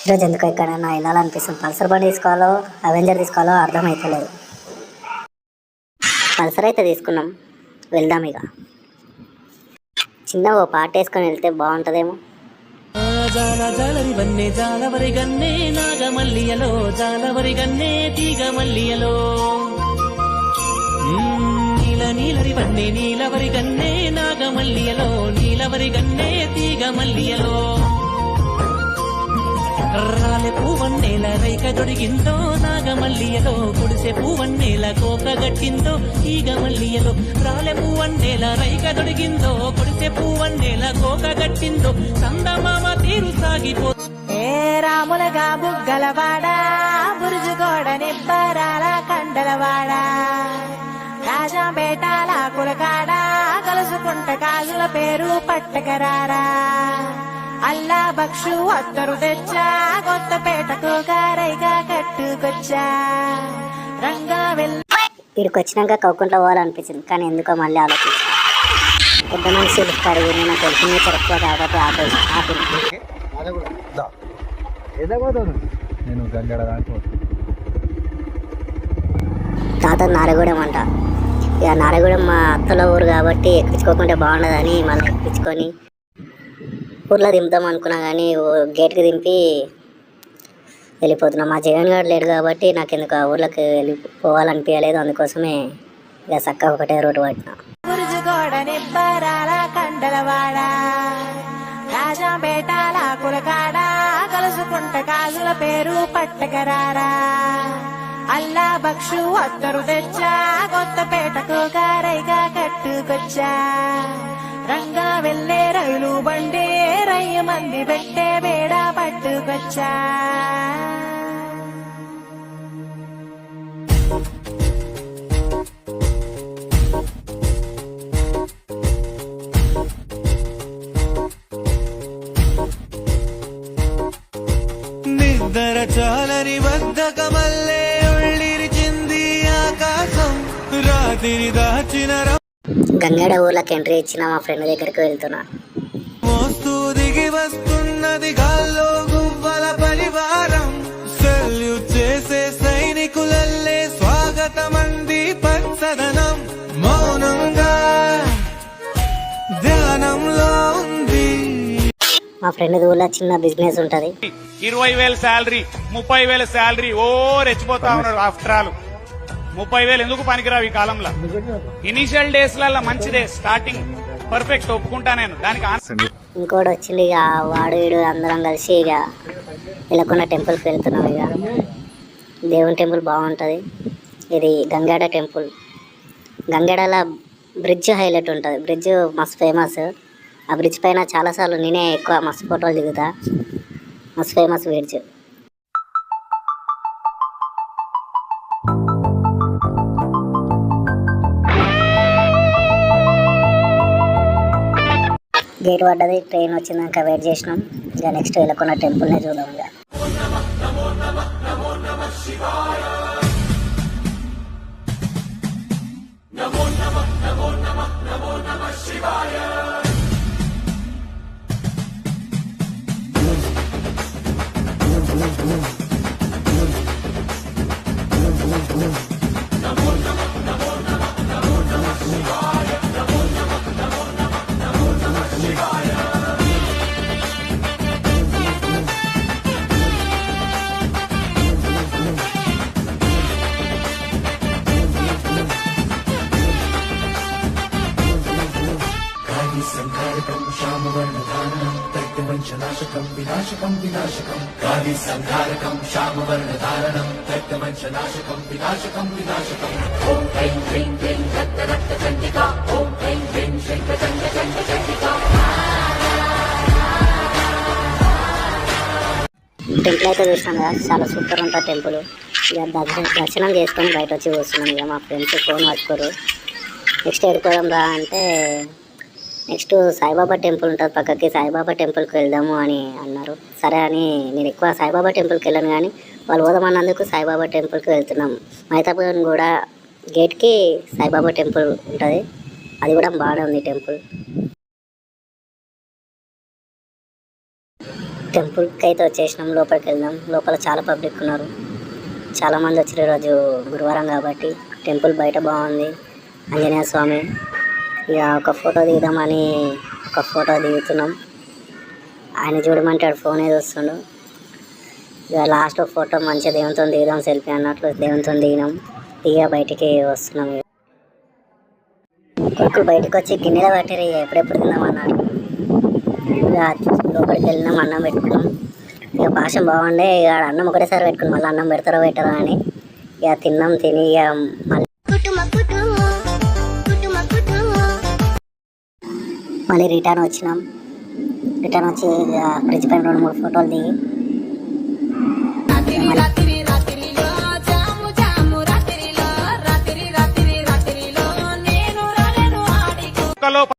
ఈరోజు ఎందుకో ఎక్కడైనా వెళ్ళాలనిపిస్తుంది. పల్సర్ బండి తీసుకోవాలో అవెంజర్ తీసుకోవాలో అర్థమైతలేదు. పల్సర్ అయితే తీసుకున్నాం, వెళ్దాం ఇక. చిన్న ఓ పాట వేసుకొని వెళ్తే బాగుంటుందేమో. జాలరి వన్నే జాలవరి గన్నే నాగమల్లియలో జాలవరి గన్నే తీగ మల్లియలో నీలరి వన్నే నీలవరి గన్నే నాగమల్లియలో నీలవరి గన్నే తీగ మల్లియలో రాలె పూవన్నేల రైక దొడిగిందో నాగమల్లియలో గుడిసె పూవన్నేల కోక గట్టిందో తీగ మల్లియలో రాలె పూవన్నేల రైక దొడిగిందో గుడిసె పూవన్నేల కోక గట్టిందో సందమామ తీరు సాగిపో ఏ రాములగా బుగ్గలవాడా బురుజుగోడ నిబ్బరాల కండలవాడ రాజాబేటాల కులకాడ కలుసుకుంట కాజుల పేరు పట్టకరారా అల్లా బక్షు అత్తరు తెచ్చా కొత్తపేటకు గారైగా కట్టుకొచ్చా రంగా ఇక్కడికి వచ్చినాక కౌకుంట్లో పోవాలనిపించింది, కానీ ఎందుకో మళ్ళీ ఆలోచించాను. పెద్ద మనిషి ఇస్తారు, నేను తెలిసిన చెరుకు కాబట్టి ఆపింది. తాత నారగూడెం అంట. ఇక నారగూడెం మా అత్తల ఊరు కాబట్టి ఎక్కించుకోకుంటే బాగుండదని మళ్ళీ ఎక్కించుకొని ఊర్లో దింపుదాం అనుకున్నా, కానీ గేట్కి దింపి వెళ్ళిపోతున్నాం. మా జగన్ గారు లేడు కాబట్టి నాకు ఎందుకు ఆ ఊర్లోకి వెళ్ళిపోవాలనిపించలేదు. అందుకోసమే ఇక చక్కగా ఒకటే రోడ్డు పట్టిన. కండలవాడ రాజాబేటాల కులకాడ కలుసుకుంట కాజుల పేరు పట్టకరారా అల్లా బక్షు అత్తరు తెచ్చా కొత్తపేటకు గారైగా కట్టుకొచ్చా రంగా వెళ్ళే రైలు బండి రయ్య మంది పెట్టే బేడ పట్టుకొచ్చా నిద్ర చాలని బద్ధకమల్లే ఉళ్ళిరిచింది ఆకాశం రాత్రి దాచిన గంగడ ఊర్లోకి ఎంట్రీ ఇచ్చిన మా ఫ్రెండ్ దగ్గరికి వెళ్తున్నా. మోస్తూ దిగి వస్తున్నది గాల్లో గువ్వల పరివారం సెల్యూట్ చేసే సైనికులల్లే స్వాగతమంది పచ్చదనం మౌనంగా ధ్యానంలో ఉంది. మా ఫ్రెండ్ ఊర్లో చిన్న బిజినెస్ ఉంటది. 20,000 శాలరీ 30,000 శాలరీ రెచ్చిపోతా ఉన్నారు. ఆఫ్టర్ ఆల్ 30,000 ఎందుకు పనికిరావు ఈ కాలంలో? ఇనిషియల్ డేస్ లలో మంచిదే, స్టార్టింగ్ పర్ఫెక్ట్, ఒప్పుకుంటా నేను దానికి. ఇంకోటి వచ్చింది, ఇక వాడు వీడు అందరం కలిసి ఇక వెళ్ళకుండా టెంపుల్కి వెళ్తున్నాం. ఇక దేవుని టెంపుల్ బాగుంటుంది. ఇది గంగాడ టెంపుల్. గంగాడలో బ్రిడ్జ్ హైలైట్ ఉంటుంది. బ్రిడ్జ్ మస్తు ఫేమస్. ఆ బ్రిడ్జ్ పైన చాలాసార్లు నేనే ఎక్కువ మస్తు ఫోటోలు దిగుతా. మస్తు ఫేమస్ బ్రిడ్జ్. గేట్ పడ్డది, ట్రైన్ వచ్చిందాక వెయిట్ చేసినాం. ఇక నెక్స్ట్ వెళ్ళకున్న టెంపుల్నే చూద్దాం. ఇక సంహారకం శ్యామవర్ణధారణం దైత్యవంశనాశకం వినాశకం వినాశకం కాళీ సంహారకం శ్యామవర్ణధారణం దైత్యవంశనాశకం వినాశకం వినాశకం. ఓం ఐం హ్రీం క్లీం రక్త రక్త చండికా ఓం ఐం హ్రీం శంఖ చండ చండ చండికా. టెంపుల్ అయితే చూసినాం కదా, చాలా సూపర్ ఉంటుంది టెంపుల్. ఇక దర్శనం చేసుకొని బయట వచ్చి కూర్చున్నాం. ఇక మా ఫ్రెండ్స్ ఫోన్ పట్టుకోరు. నెక్స్ట్ వెళ్ళిపోదాం రా అంటే, నెక్స్ట్ సాయిబాబా టెంపుల్ ఉంటుంది పక్కకి, సాయిబాబా టెంపుల్కి వెళ్దాము అని అన్నారు. సరే అని నేను ఎక్కువ సాయిబాబా టెంపుల్కి వెళ్ళాను, కానీ వాళ్ళు పోదామన్నందుకు సాయిబాబా టెంపుల్కి వెళ్తున్నాం. మైతాపూర్ కూడా గేట్కి సాయిబాబా టెంపుల్ ఉంటుంది, అది కూడా బాగానే ఉంది టెంపుల్. టెంపుల్కి అయితే వచ్చేసినాం. లోపలికి వెళ్దాం. లోపల చాలా పబ్లిక్ ఉన్నారు. చాలామంది వచ్చారు ఈరోజు గురువారం కాబట్టి. టెంపుల్ బయట బాగుంది. ఆంజనేయ స్వామి. ఇక ఒక ఫోటో దిగుదామని ఒక ఫోటో దిగుతున్నాం. ఆయన చూడమంటాడు, ఫోన్ ఏదో వస్తుండు. ఇక లాస్ట్ ఫోటో మంచిగా దేవునితో దిగుదాం సెల్ఫీ అన్నట్లు దేవునితో దిగినాం. ఇక బయటికి వస్తున్నాం. కొడుకులు బయటకు వచ్చి గిన్నెలో పట్టారు. ఎప్పుడెప్పుడు తిందామన్నాడు. ఇక లోపలికి వెళ్ళినాం. అన్నం పెట్టుకున్నాం. ఇక పాశం బాగుండే. ఇక అన్నం ఒకటేసారి పెట్టుకుని మళ్ళీ అన్నం పెడతారో పెట్టారో అని ఇక తిన్నాం. తిని ఇక మళ్ళీ రిటర్న్ వచ్చినాం. రిటర్న్ వచ్చి ఇక బ్రిడ్జ్ పైన 2-3 ఫోటోలు దిగి